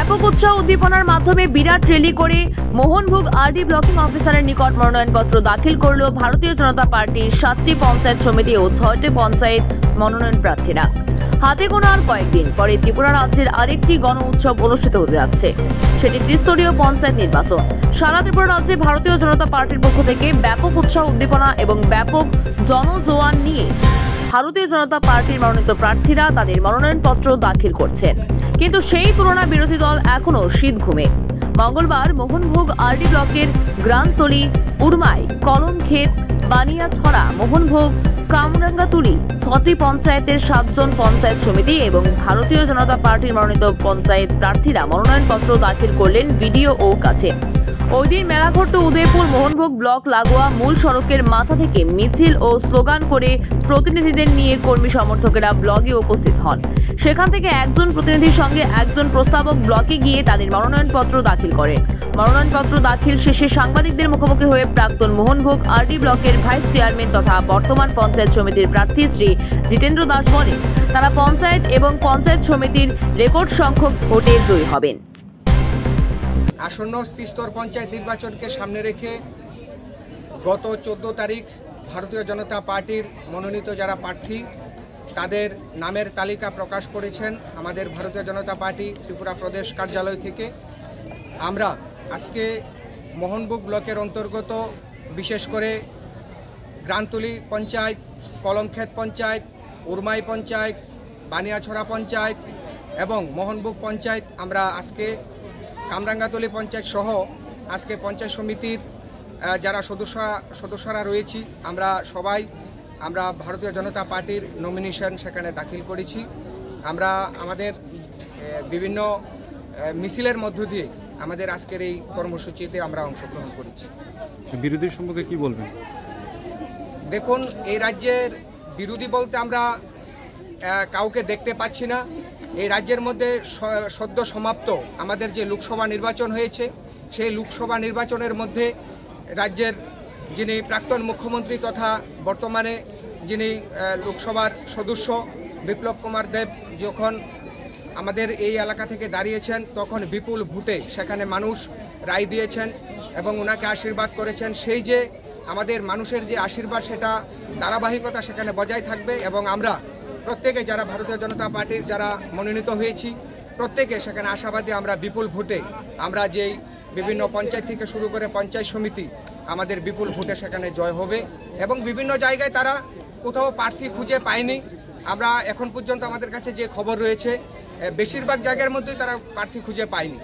ব্যাপক উৎসাহ উদ্দীপনার মাধ্যমে বিরাট র্যালি করে মোহনভোগ আরডি ব্লকিং অফিসারের নিকট মনোনয়নপত্র দাখিল করল ভারতীয় জনতা পার্টির 7টি পঞ্চায়েত সমিতি ও 6টি পঞ্চায়েত মনোনয়ন প্রার্থীরা। হাতে গোনা আর কয়েকদিন পরে ত্রিপুরা রাজ্যের আরেকটি গণ উৎসব অনুষ্ঠিত হতে যাচ্ছে, সেটি ত্রিস্তরীয় পঞ্চায়েত নির্বাচন। সারা ত্রিপুরা রাজ্যে ভারতীয় জনতা পার্টির পক্ষ থেকে ব্যাপক উৎসাহ উদ্দীপনা এবং ব্যাপক জনজোয়ার নিয়ে ভারতীয় জনতা পার্টির মনোনীত প্রার্থীরা তাদের মনোনয়নপত্র দাখিল করছেন, কিন্তু সেই তুলনা বিরোধী দল এখনো শীত ঘুমে। মঙ্গলবার মোহনভোগ আরডি ব্লকের গ্রানতলি, উরমাই, কলমক্ষেত, বানিয়াছড়া, মোহনভোগ, কামরাঙ্গাতুলি 6টি পঞ্চায়েতের 7 জন পঞ্চায়েত সমিতি এবং ভারতীয় জনতা পার্টির মনোনীত পঞ্চায়েত প্রার্থীরা মনোনয়নপত্র দাখিল করলেন বিডিও ও কাছে। ওই দিন মেলাঘট্ট উদয়পুর মোহনভোগ ব্লক লাগোয়া মূল সড়কের মাথা থেকে মিছিল ও স্লোগান করে প্রতিনিধিদের নিয়ে কর্মী সমর্থকেরা ব্লকে উপস্থিত হন। সেখান থেকে একজন প্রতিনিধির সঙ্গে একজন প্রস্তাবক ব্লকে গিয়ে তাদের মনোনয়নপত্র দাখিল করেন। মনোনয়নপত্র দাখিল শেষে সাংবাদিকদের মুখোমুখি হয়ে প্রাক্তন মোহনভোগ আরডি ব্লকের ভাইস চেয়ারম্যান তথা বর্তমান পঞ্চায়েত সমিতির প্রার্থী শ্রী জিতেন্দ্র দাস বলেন, তারা পঞ্চায়েত এবং পঞ্চায়েত সমিতির রেকর্ড সংখ্যক ভোটে জয়ী হবেন। আসন্ন ত্রিস্তর পঞ্চায়েত নির্বাচনকে সামনে রেখে গত 14 তারিখ ভারতীয় জনতা পার্টির মনোনীত যারা প্রার্থী তাদের নামের তালিকা প্রকাশ করেছেন আমাদের ভারতীয় জনতা পার্টি ত্রিপুরা প্রদেশ কার্যালয় থেকে। আমরা আজকে মোহনভোগ ব্লকের অন্তর্গত বিশেষ করে গ্রানতলি পঞ্চায়েত, কলমক্ষেত পঞ্চায়েত, উরমাই পঞ্চায়েত, বানিয়াছড়া পঞ্চায়েত এবং মোহনভোগ পঞ্চায়েত, আমরা আজকে কামরাঙ্গাতলি পঞ্চায়েত সহ আজকে পঞ্চায়েত সমিতির যারা সদস্যরা রয়েছি আমরা সবাই ভারতীয় জনতা পার্টির নমিনেশন সেখানে দাখিল করেছি। আমরা আমাদের বিভিন্ন মিছিলের মধ্য দিয়ে আমাদের আজকের এই কর্মসূচিতে আমরা অংশগ্রহণ করেছি। বিরোধী সম্পর্কে কি বলবেন? দেখুন, এই রাজ্যের বিরোধী বলতে আমরা কাউকে দেখতে পাচ্ছি না। এই রাজ্যের মধ্যে সদ্য সমাপ্ত আমাদের যে লোকসভা নির্বাচন হয়েছে, সেই লোকসভা নির্বাচনের মধ্যে রাজ্যের যিনি প্রাক্তন মুখ্যমন্ত্রী তথা বর্তমানে যিনি লোকসভার সদস্য বিপ্লব কুমার দেব যখন আমাদের এই এলাকা থেকে দাঁড়িয়েছেন তখন বিপুল ভোটে সেখানে মানুষ রায় দিয়েছেন এবং ওনাকে আশীর্বাদ করেছেন। সেই যে আমাদের মানুষের যে আশীর্বাদ সেটা ধারাবাহিকতা সেখানে বজায় থাকবে এবং আমরা প্রত্যেকে যারা ভারতীয় জনতা পার্টির যারা মনোনীত হয়েছি প্রত্যেকে সেখানে আশাবাদী আমরা বিপুল ভোটে আমরা যেই বিভিন্ন পঞ্চায়েত থেকে শুরু করে পঞ্চায়েত সমিতি আমাদের বিপুল ভোটে সেখানে জয় হবে এবং বিভিন্ন জায়গায় তারা কোথাও প্রার্থী খুঁজে পায়নি। আমরা এখন পর্যন্ত আমাদের কাছে যে খবর রয়েছে বেশিরভাগ জায়গার মধ্যেই তারা প্রার্থী খুঁজে পায়নি।